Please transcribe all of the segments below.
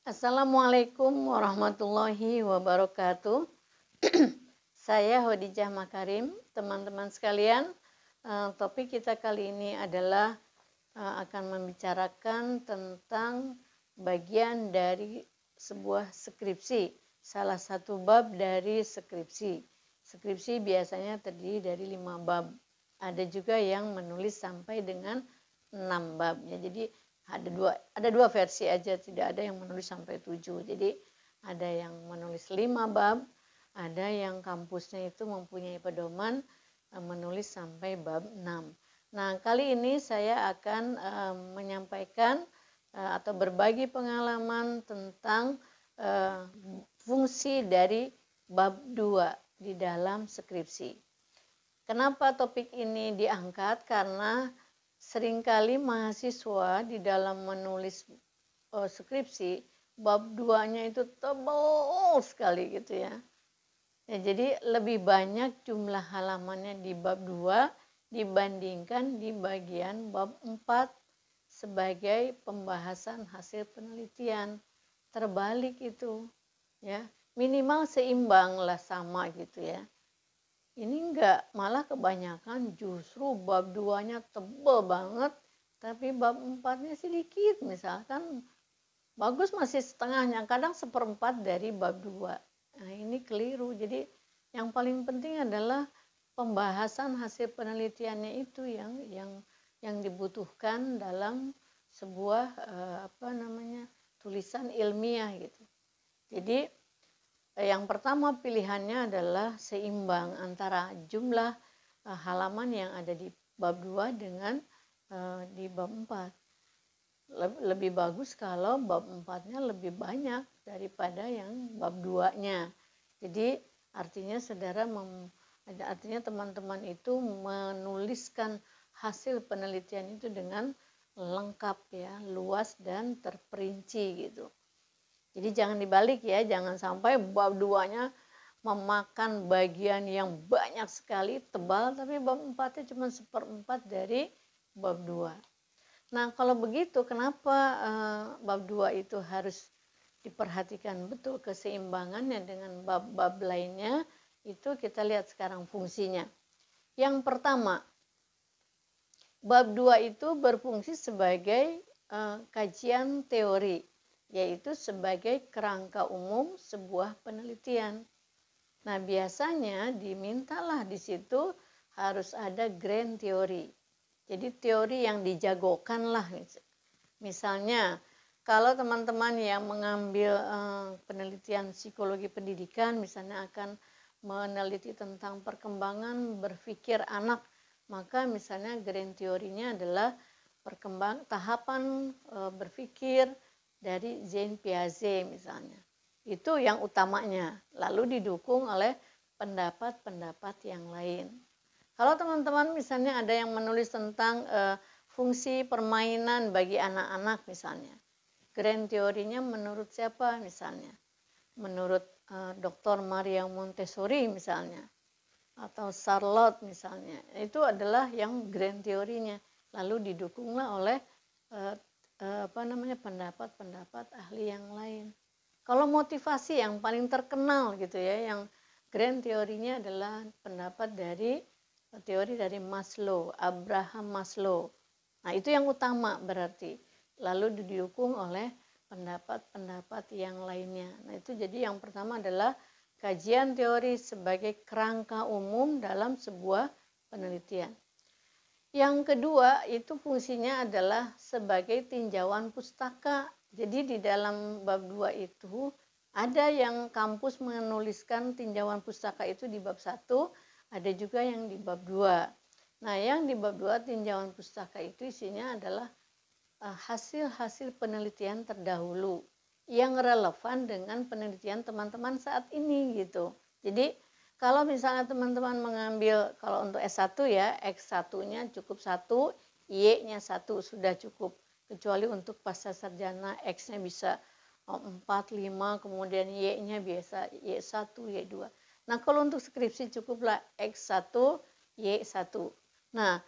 Assalamualaikum warahmatullahi wabarakatuh. Saya Hodijah Makarim, teman-teman sekalian. Topik kita kali ini adalah akan membicarakan tentang bagian dari sebuah skripsi, salah satu bab dari skripsi. Skripsi biasanya terdiri dari 5 bab. Ada juga yang menulis sampai dengan 6 bab. Ya, jadi ada dua versi aja, tidak ada yang menulis sampai 7. Jadi ada yang menulis 5 bab, ada yang kampusnya itu mempunyai pedoman menulis sampai bab 6. Nah, kali ini saya akan menyampaikan atau berbagi pengalaman tentang fungsi dari bab 2 di dalam skripsi. Kenapa topik ini diangkat? Karena seringkali mahasiswa di dalam menulis skripsi, bab 2-nya itu tebal sekali gitu ya. Jadi lebih banyak jumlah halamannya di bab 2 dibandingkan di bagian bab 4 sebagai pembahasan hasil penelitian. Terbalik itu ya, minimal seimbang lah, sama gitu ya. Ini enggak, malah kebanyakan justru bab 2-nya tebal banget, tapi bab 4-nya sedikit. Misalkan bagus masih setengahnya, kadang seperempat dari bab 2. Nah, ini keliru. Jadi yang paling penting adalah pembahasan hasil penelitiannya itu yang dibutuhkan dalam sebuah tulisan ilmiah gitu. Jadi yang pertama pilihannya adalah seimbang antara jumlah halaman yang ada di bab 2 dengan di bab 4. Lebih bagus kalau bab 4-nya lebih banyak daripada yang bab 2-nya. Jadi artinya teman-teman itu menuliskan hasil penelitian itu dengan lengkap ya, luas dan terperinci gitu. Jadi jangan dibalik ya, jangan sampai bab 2-nya memakan bagian yang banyak sekali, tebal, tapi bab 4-nya cuma seperempat dari bab 2. Nah, kalau begitu kenapa bab 2 itu harus diperhatikan betul keseimbangannya dengan bab-bab lainnya? Itu kita lihat sekarang fungsinya. Yang pertama, bab 2 itu berfungsi sebagai kajian teori, yaitu sebagai kerangka umum sebuah penelitian. Nah, biasanya dimintalah di situ harus ada grand teori. Jadi teori yang dijagokan lah. Misalnya, kalau teman-teman yang mengambil penelitian psikologi pendidikan, misalnya akan meneliti tentang perkembangan berpikir anak, maka misalnya grand teorinya adalah tahapan berpikir dari Jean Piaget misalnya. Itu yang utamanya, lalu didukung oleh pendapat-pendapat yang lain. Kalau teman-teman misalnya ada yang menulis tentang fungsi permainan bagi anak-anak misalnya, grand teorinya menurut siapa misalnya? Menurut Dr. Maria Montessori misalnya, atau Charlotte misalnya. Itu adalah yang grand teorinya, lalu didukunglah oleh pendapat-pendapat ahli yang lain. Kalau motivasi yang paling terkenal gitu ya, yang grand teorinya adalah teori dari Maslow, Abraham Maslow. Nah, itu yang utama berarti. Lalu didukung oleh pendapat-pendapat yang lainnya. Nah, itu jadi yang pertama adalah kajian teori sebagai kerangka umum dalam sebuah penelitian. Yang kedua itu fungsinya adalah sebagai tinjauan pustaka. Jadi di dalam bab 2 itu ada yang kampus menuliskan tinjauan pustaka itu di bab 1, ada juga yang di bab 2. Nah, yang di bab 2 tinjauan pustaka itu isinya adalah hasil-hasil penelitian terdahulu yang relevan dengan penelitian teman-teman saat ini gitu. Jadi kalau misalnya teman-teman mengambil, kalau untuk S1 ya, X1-nya cukup 1, Y-nya 1 sudah cukup. Kecuali untuk pasca sarjana X-nya bisa 4, 5, kemudian Y-nya biasa Y1, Y2. Nah, kalau untuk skripsi cukuplah X1, Y1. Nah,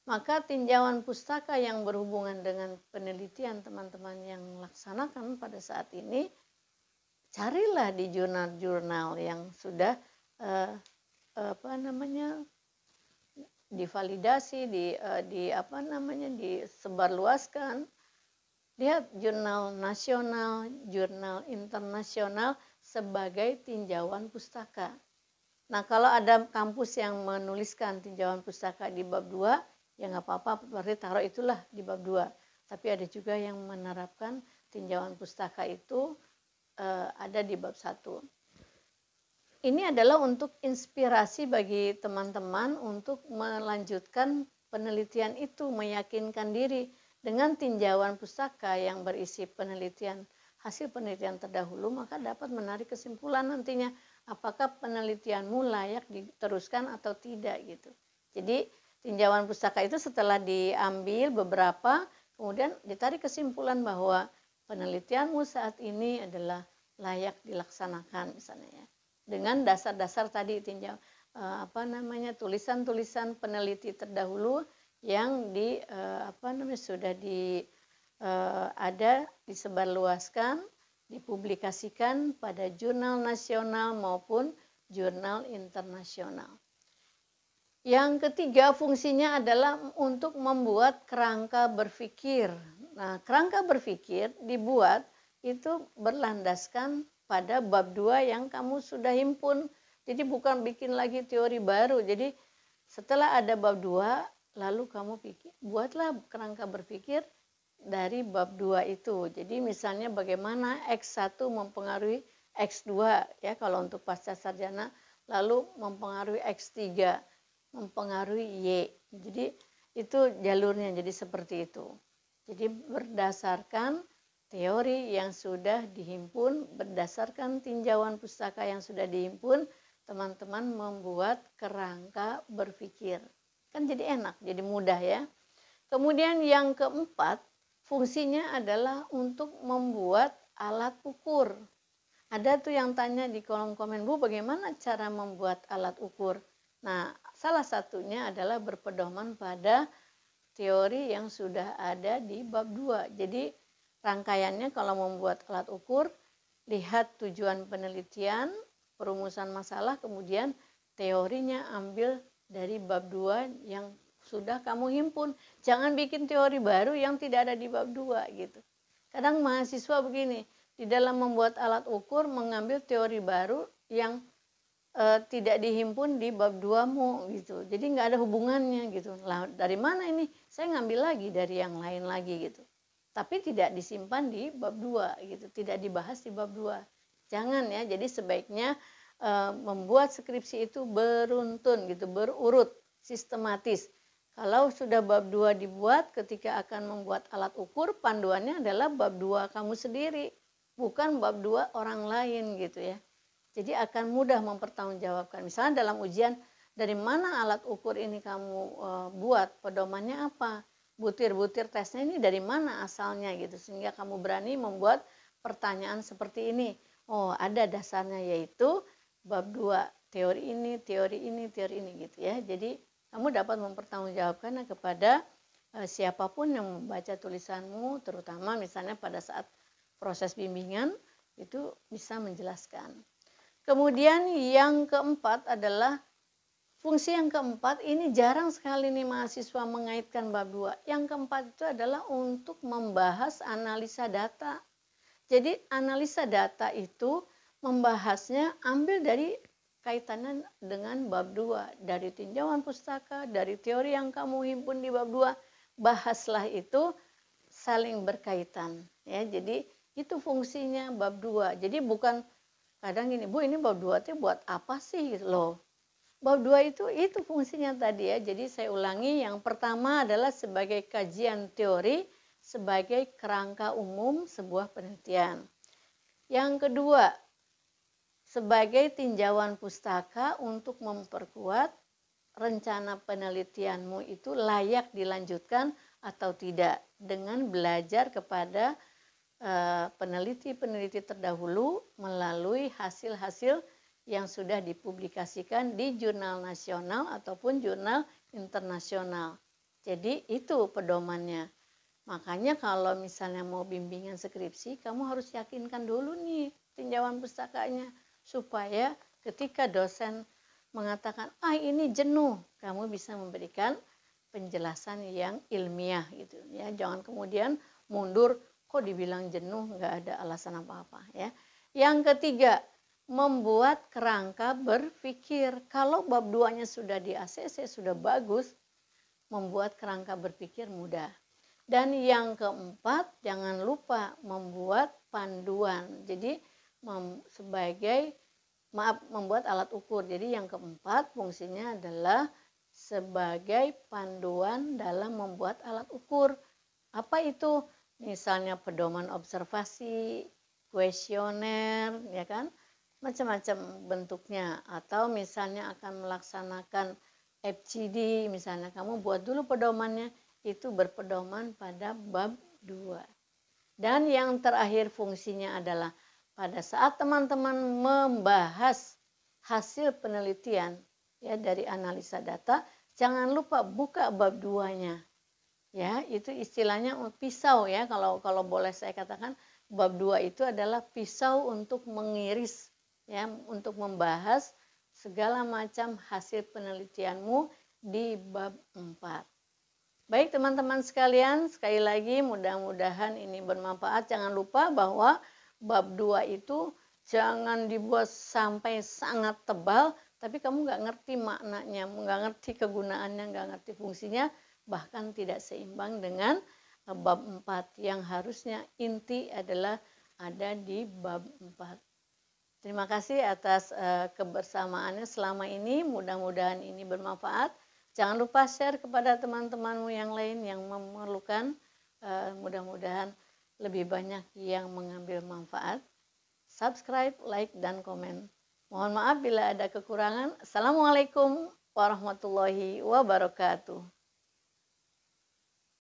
Maka tinjauan pustaka yang berhubungan dengan penelitian teman-teman yang laksanakan pada saat ini, carilah di jurnal-jurnal yang sudah divalidasi, disebarluaskan. Lihat jurnal nasional, jurnal internasional sebagai tinjauan pustaka. Nah, kalau ada kampus yang menuliskan tinjauan pustaka di bab 2, ya nggak apa-apa, berarti taruh itulah di bab 2. Tapi ada juga yang menerapkan tinjauan pustaka itu ada di bab 1. Ini adalah untuk inspirasi bagi teman-teman untuk melanjutkan penelitian itu, meyakinkan diri dengan tinjauan pustaka yang berisi hasil penelitian terdahulu, maka dapat menarik kesimpulan nantinya apakah penelitianmu layak diteruskan atau tidak gitu. Jadi tinjauan pustaka itu setelah diambil beberapa, kemudian ditarik kesimpulan bahwa penelitianmu saat ini adalah layak dilaksanakan misalnya ya. Dengan dasar-dasar tadi tulisan-tulisan peneliti terdahulu yang sudah disebarluaskan, dipublikasikan pada jurnal nasional maupun jurnal internasional. Yang ketiga, fungsinya adalah untuk membuat kerangka berpikir. Nah, kerangka berpikir dibuat itu berlandaskan pada bab 2 yang kamu sudah himpun. Jadi bukan bikin lagi teori baru. Jadi setelah ada bab 2, lalu kamu buatlah kerangka berpikir dari bab 2 itu. Jadi misalnya bagaimana X1 mempengaruhi X2 ya kalau untuk pasca sarjana, lalu mempengaruhi X3, mempengaruhi Y. Jadi itu jalurnya jadi seperti itu. Jadi berdasarkan teori yang sudah dihimpun, berdasarkan tinjauan pustaka yang sudah dihimpun, teman-teman membuat kerangka berpikir. Kan jadi enak, jadi mudah ya. Kemudian yang keempat, fungsinya adalah untuk membuat alat ukur. Ada tuh yang tanya di kolom komen, Bu, bagaimana cara membuat alat ukur? Nah, salah satunya adalah berpedoman pada teori yang sudah ada di bab 2. Jadi rangkaiannya kalau membuat alat ukur, lihat tujuan penelitian, perumusan masalah, kemudian teorinya ambil dari bab 2 yang sudah kamu himpun. Jangan bikin teori baru yang tidak ada di bab 2 gitu. Kadang mahasiswa begini, di dalam membuat alat ukur mengambil teori baru yang tidak dihimpun di bab 2-mu gitu. Jadi nggak ada hubungannya gitu. Lah dari mana ini? Saya ngambil lagi dari yang lain lagi gitu. Tapi tidak disimpan di bab 2 gitu, tidak dibahas di bab 2. Jangan ya, jadi sebaiknya membuat skripsi itu beruntun gitu, berurut, sistematis. Kalau sudah bab 2 dibuat, ketika akan membuat alat ukur, panduannya adalah bab 2 kamu sendiri, bukan bab 2 orang lain gitu ya. Jadi akan mudah mempertanggungjawabkan. Misalnya dalam ujian, dari mana alat ukur ini kamu buat, pedomannya apa? Butir-butir tesnya ini dari mana asalnya gitu, sehingga kamu berani membuat pertanyaan seperti ini. Oh, ada dasarnya, yaitu bab 2, teori ini gitu ya. Jadi kamu dapat mempertanggungjawabkannya kepada siapapun yang membaca tulisanmu, terutama misalnya pada saat proses bimbingan, itu bisa menjelaskan. Kemudian yang keempat adalah fungsi yang keempat, ini jarang sekali nih mahasiswa mengaitkan bab 2. Yang keempat itu adalah untuk membahas analisa data. Jadi analisa data itu membahasnya ambil dari kaitannya dengan bab 2. Dari tinjauan pustaka, dari teori yang kamu himpun di bab 2, bahaslah itu saling berkaitan. Ya, jadi itu fungsinya bab 2. Jadi bukan kadang gini, Bu, ini bab 2 itu buat apa sih loh? Bab 2 itu fungsinya tadi ya. Jadi saya ulangi, yang pertama adalah sebagai kajian teori, sebagai kerangka umum sebuah penelitian. Yang kedua, sebagai tinjauan pustaka untuk memperkuat rencana penelitianmu itu layak dilanjutkan atau tidak, dengan belajar kepada peneliti-peneliti terdahulu melalui hasil-hasil yang sudah dipublikasikan di jurnal nasional ataupun jurnal internasional. Jadi itu pedomannya. Makanya kalau misalnya mau bimbingan skripsi, kamu harus yakinkan dulu nih tinjauan pustakanya. Supaya ketika dosen mengatakan, ini jenuh, kamu bisa memberikan penjelasan yang ilmiah gitu ya. Jangan kemudian mundur, kok dibilang jenuh, nggak ada alasan apa-apa ya. Yang ketiga, membuat kerangka berpikir. Kalau bab 2-nya sudah di ACC, sudah bagus, membuat kerangka berpikir mudah. Dan yang keempat, jangan lupa membuat panduan. Jadi membuat alat ukur. Jadi yang keempat fungsinya adalah sebagai panduan dalam membuat alat ukur. Apa itu? Misalnya pedoman observasi, kuesioner, ya kan? Macam-macam bentuknya. Atau misalnya akan melaksanakan FGD, misalnya kamu buat dulu pedomannya, itu berpedoman pada bab 2. Dan yang terakhir fungsinya adalah pada saat teman-teman membahas hasil penelitian ya dari analisa data, jangan lupa buka bab 2-nya. Ya, itu istilahnya pisau ya, kalau boleh saya katakan bab 2 itu adalah pisau untuk mengiris ya, untuk membahas segala macam hasil penelitianmu di bab 4. Baik teman-teman sekalian, sekali lagi mudah-mudahan ini bermanfaat. Jangan lupa bahwa bab 2 itu jangan dibuat sampai sangat tebal, tapi kamu nggak ngerti maknanya, nggak ngerti kegunaannya, nggak ngerti fungsinya, bahkan tidak seimbang dengan bab 4 yang harusnya inti adalah ada di bab 4. Terima kasih atas kebersamaannya selama ini, mudah-mudahan ini bermanfaat. Jangan lupa share kepada teman-temanmu yang lain yang memerlukan, mudah-mudahan lebih banyak yang mengambil manfaat. Subscribe, like, dan komen. Mohon maaf bila ada kekurangan. Assalamualaikum warahmatullahi wabarakatuh.